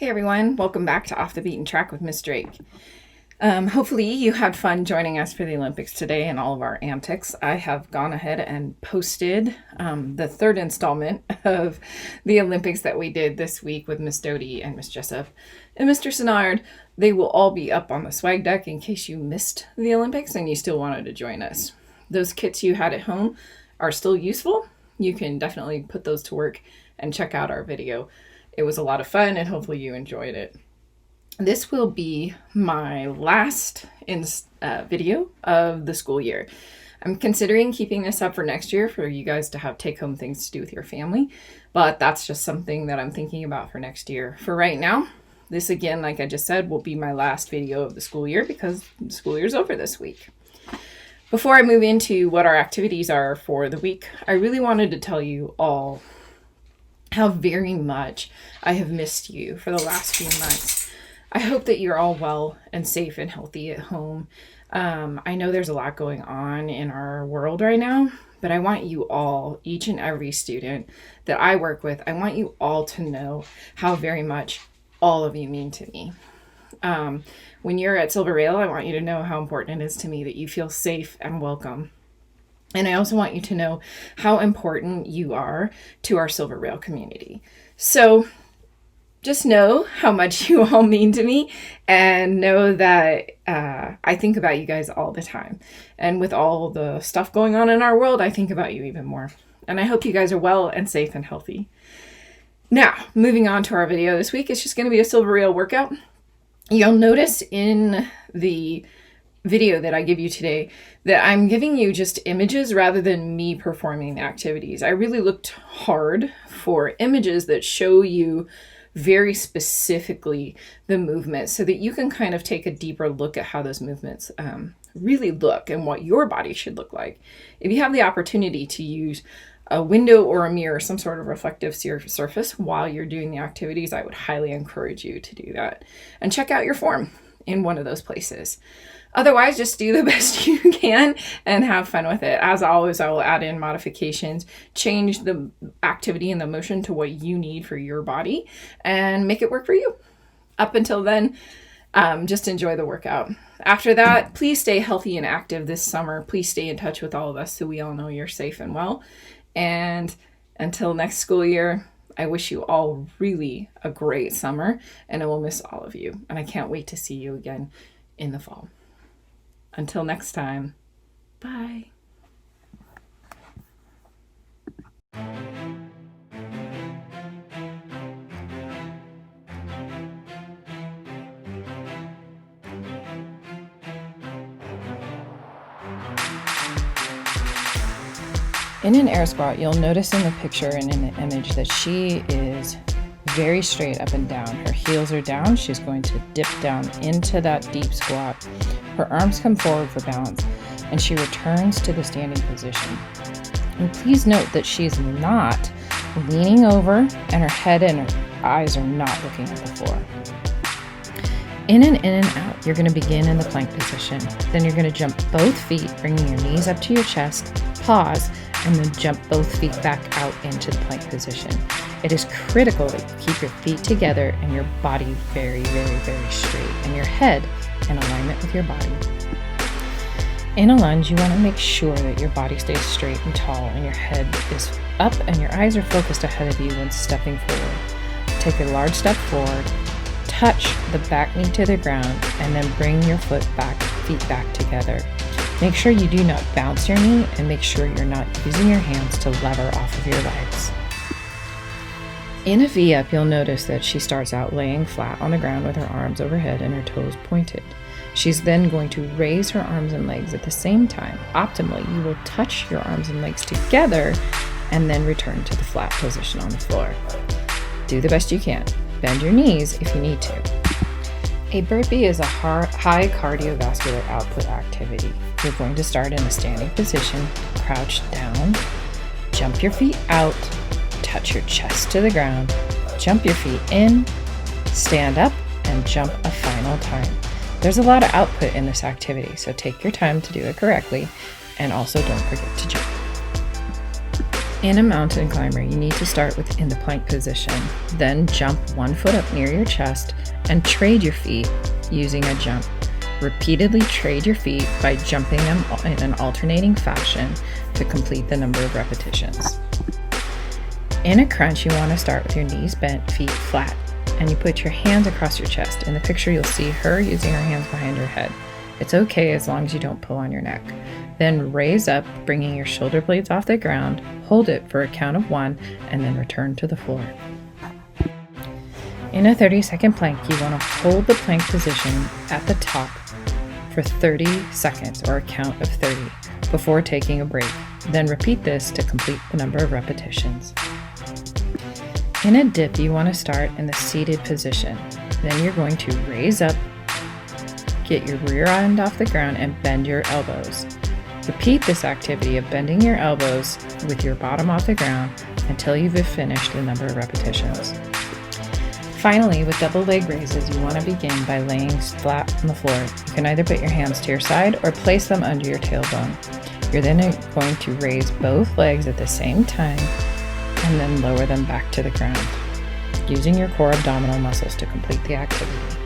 Hey everyone, welcome back to Off the Beaten Track with Miss Drake. Hopefully you had fun joining us for the Olympics today and all of our antics. I have gone ahead and posted the third installment of the Olympics that we did this week with Miss Doty and Miss Jessup and Mr. Sinnard. They will all be up on the swag deck in case you missed the Olympics and you still wanted to join us. Those kits you had at home are still useful. You can definitely put those to work and check out our video. It was a lot of fun and hopefully you enjoyed it. This will be my last video of the school year. I'm considering keeping this up for next year for you guys to have take-home things to do with your family, but that's just something that I'm thinking about for next year. For right now, this again, like I just said, will be my last video of the school year because the school year's over this week. Before I move into what our activities are for the week, I really wanted to tell you all how very much I have missed you for the last few months. I hope that you're all well and safe and healthy at home. I know there's a lot going on in our world right now, but I want you all, each and every student that I work with, I want you all to know how very much all of you mean to me. When you're at Silver Rail, I want you to know how important it is to me that you feel safe and welcome. And I also want you to know how important you are to our Silver Rail community. So just know how much you all mean to me and know that I think about you guys all the time. And with all the stuff going on in our world, I think about you even more. And I hope you guys are well and safe and healthy. Now, moving on to our video this week, it's just going to be a Silver Rail workout. You'll notice in the video that I give you today that I'm giving you just images rather than me performing the activities. I really looked hard for images that show you very specifically the movements so that you can kind of take a deeper look at how those movements really look and what your body should look like. If you have the opportunity to use a window or a mirror, some sort of reflective surface while you're doing the activities, I would highly encourage you to do that. And check out your form in one of those places. Otherwise, just do the best you can and have fun with it. As always, I will add in modifications, change the activity and the motion to what you need for your body, and make it work for you. Up until then, just enjoy the workout. After that, please stay healthy and active this summer. Please stay in touch with all of us so we all know you're safe and well. And until next school year, I wish you all really a great summer, and I will miss all of you. And I can't wait to see you again in the fall. Until next time, bye. In an air squat, you'll notice in the picture and in the image that she is very straight up and down. Her heels are down. She's going to dip down into that deep squat. Her arms come forward for balance, and she returns to the standing position. And please note that she's not leaning over, and her head and her eyes are not looking at the floor. In and out, you're going to begin in the plank position. Then you're going to jump both feet, bringing your knees up to your chest, pause, and then jump both feet back out into the plank position. It is critical that you keep your feet together and your body very, very, very straight, and your head in alignment with your body. In a lunge, you want to make sure that your body stays straight and tall and your head is up and your eyes are focused ahead of you when stepping forward. Take a large step forward, touch the back knee to the ground, and then bring your feet back together. Make sure you do not bounce your knee and make sure you're not using your hands to lever off of your legs. In a V-up, you'll notice that she starts out laying flat on the ground with her arms overhead and her toes pointed. She's then going to raise her arms and legs at the same time. Optimally, you will touch your arms and legs together and then return to the flat position on the floor. Do the best you can. Bend your knees if you need to. A burpee is a high cardiovascular output activity. You're going to start in a standing position, crouch down, jump your feet out, touch your chest to the ground, jump your feet in, stand up, and jump a final time. There's a lot of output in this activity, so take your time to do it correctly, and also don't forget to jump. In a mountain climber, you need to start within the plank position, then jump 1 foot up near your chest and trade your feet using a jump. Repeatedly trade your feet by jumping them in an alternating fashion to complete the number of repetitions. In a crunch, you want to start with your knees bent, feet flat, and you put your hands across your chest. In the picture, you'll see her using her hands behind her head. It's okay as long as you don't pull on your neck. Then raise up, bringing your shoulder blades off the ground, hold it for a count of 1, and then return to the floor. In a 30-second plank, you want to hold the plank position at the top for 30 seconds, or a count of 30, before taking a break. Then repeat this to complete the number of repetitions. In a dip, you want to start in the seated position. Then you're going to raise up, get your rear end off the ground, and bend your elbows. Repeat this activity of bending your elbows with your bottom off the ground until you've finished the number of repetitions. Finally, with double leg raises, you want to begin by laying flat on the floor. You can either put your hands to your side or place them under your tailbone. You're then going to raise both legs at the same time and then lower them back to the ground, using your core abdominal muscles to complete the activity.